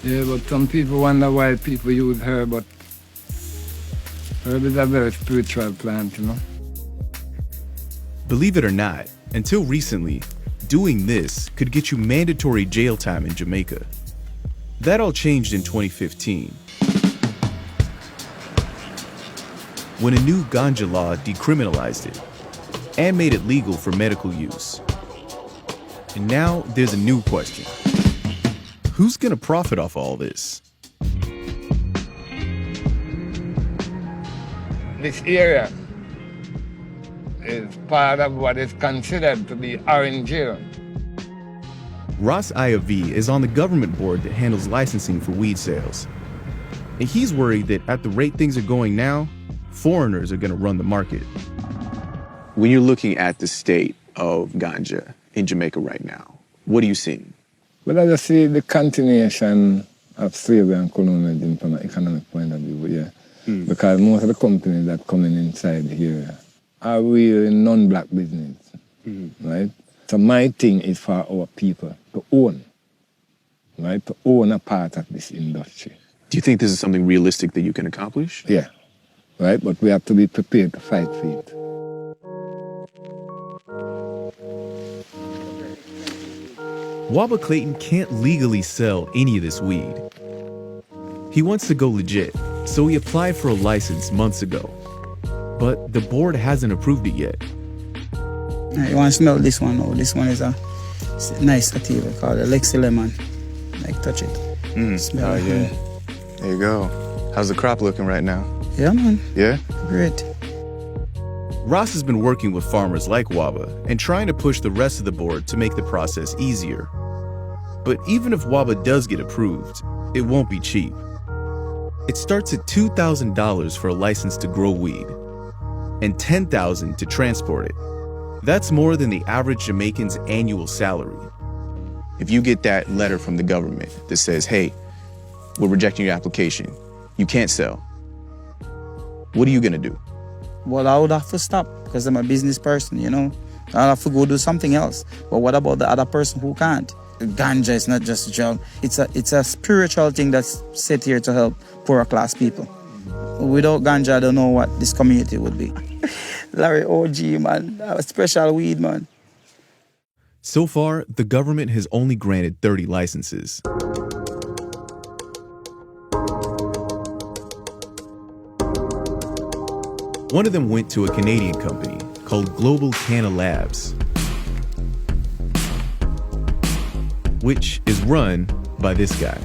Yeah, but some people wonder why people use herb, but herb is a very spiritual plant, you know. Believe it or not, until recently, doing this could get you mandatory jail time in Jamaica. That all changed in 2015, when a new ganja law decriminalized it and made it legal for medical use. And now there's a new question. Who's gonna profit off all this? This area is part of what is considered to be Orange Jail. Ross Iav is on the government board that handles licensing for weed sales. And he's worried that at the rate things are going now, foreigners are gonna run the market. When you're looking at the state of ganja in Jamaica right now, what are you seeing? Well, I just see the continuation of slavery and colonialism from an economic point of view, yeah. Because most of the companies that come in inside here are really non-black business, right? So my thing is for our people to own, right? To own a part of this industry. Do you think this is something realistic that you can accomplish? Yeah, right? But we have to be prepared to fight for it. Waba Clayton can't legally sell any of this weed. He wants to go legit, so he applied for a license months ago. But the board hasn't approved it yet. You want to smell this one? Oh, this one is a nice sativa called Alexi Lemon. Like, touch it. Smell it. Yeah. There you go. How's the crop looking right now? Yeah, man. Yeah? Great. Ross has been working with farmers like Waba and trying to push the rest of the board to make the process easier. But even if Waba does get approved, it won't be cheap. It starts at $2,000 for a license to grow weed and $10,000 to transport it. That's more than the average Jamaican's annual salary. If you get that letter from the government that says, hey, we're rejecting your application, you can't sell, what are you gonna do? Well, I would have to stop because I'm a business person, you know. I'll have to go do something else. But what about the other person who can't? Ganja is not just a drug. It's a spiritual thing that's set here to help poorer class people. Without ganja, I don't know what this community would be. Larry OG, man, a special weed, man. So far, the government has only granted 30 licenses. One of them went to a Canadian company called Global Canna Labs, which is run by this guy.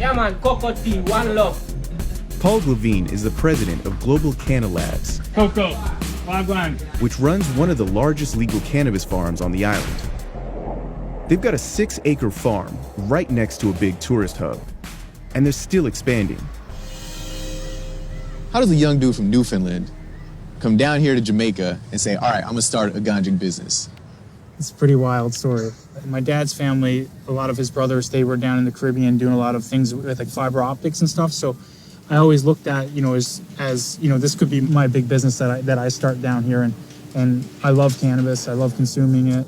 Yeah, man, cocoa tea, one love. Paul Levine is the president of Global Canna Labs, Cocoa, which runs one of the largest legal cannabis farms on the island. They've got a 6-acre farm right next to a big tourist hub, and they're still expanding. How does a young dude from Newfoundland come down here to Jamaica and say, all right, I'm gonna start a ganja business? It's a pretty wild story. My dad's family, a lot of his brothers, they were down in the Caribbean doing a lot of things with like fiber optics and stuff. So I always looked at, you know, as you know, this could be my big business that I start down here. And I love cannabis. I love consuming it.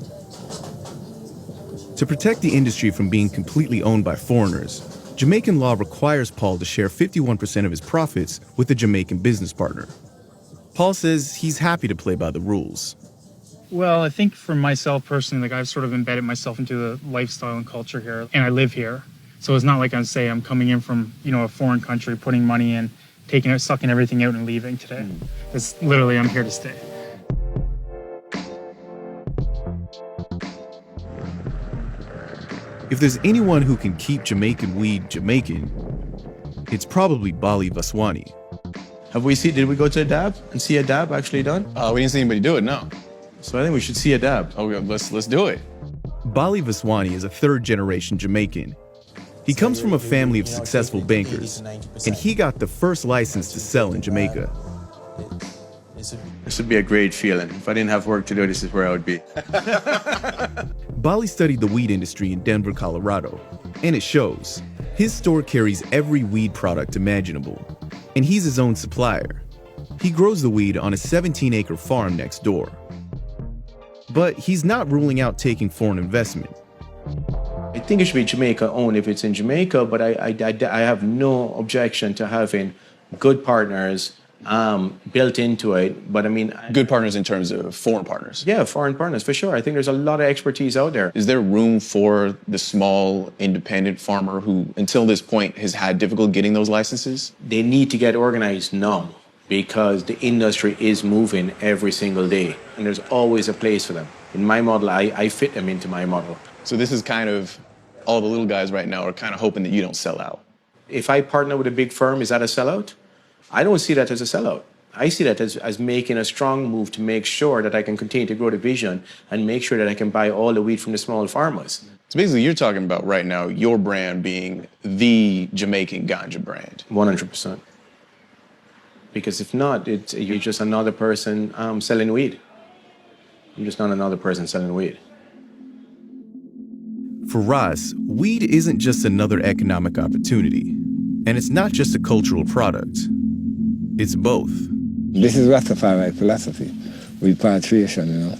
To protect the industry from being completely owned by foreigners, Jamaican law requires Paul to share 51% of his profits with a Jamaican business partner. Paul says he's happy to play by the rules. Well, I think for myself personally, like I've sort of embedded myself into the lifestyle and culture here, and I live here. So it's not like I'm coming in from, you know, a foreign country, putting money in, taking it, sucking everything out and leaving today. It's literally, I'm here to stay. If there's anyone who can keep Jamaican weed Jamaican, it's probably Bali Vaswani. Did we go to a dab and see a dab actually done? We didn't see anybody do it, no. So I think we should see a dab. Oh, let's do it. Bali Vaswani is a third-generation Jamaican. He comes from a family of successful bankers, and he got the first license to sell in Jamaica. This would be a great feeling. If I didn't have work to do, this is where I would be. Bali studied the weed industry in Denver, Colorado, and it shows. His store carries every weed product imaginable, and he's his own supplier. He grows the weed on a 17-acre farm next door. But he's not ruling out taking foreign investment. think it should be Jamaica owned if it's in Jamaica, but I have no objection to having good partners built into it. But I mean, Good partners in terms of foreign partners. yeah, foreign partners for sure. I think there's a lot of expertise out there. Is there room for the small independent farmer who, until this point, has had difficulty getting those licenses? They need to get organized now because the industry is moving every single day, and there's always a place for them. In my model, I fit them into my model. So this is kind of, all the little guys right now are kind of hoping that you don't sell out. If I partner with a big firm, is that a sellout? I don't see that as a sellout. I see that as making a strong move to make sure that I can continue to grow the vision and make sure that I can buy all the wheat from the small farmers. So basically you're talking about right now your brand being the Jamaican ganja brand. 100%. Because if not, you're just another person selling weed. You're just not another person selling weed. For Ross, weed isn't just another economic opportunity, and it's not just a cultural product. It's both. This is Rastafari philosophy, repatriation, you know,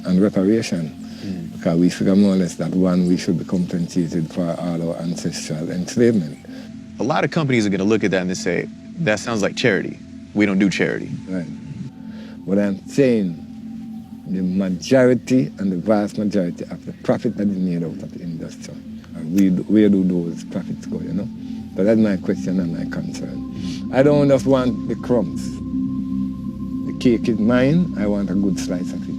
and reparation. Because we figure more or less that one, we should be compensated for all our ancestral enslavement. A lot of companies are going to look at that and they say, that sounds like charity. We don't do charity. Right. What I'm saying, the majority and the vast majority of the profit that is made out of the industry, where do those profits go, you know? But that's my question and my concern. I don't just want the crumbs. The cake is mine, I want a good slice of it.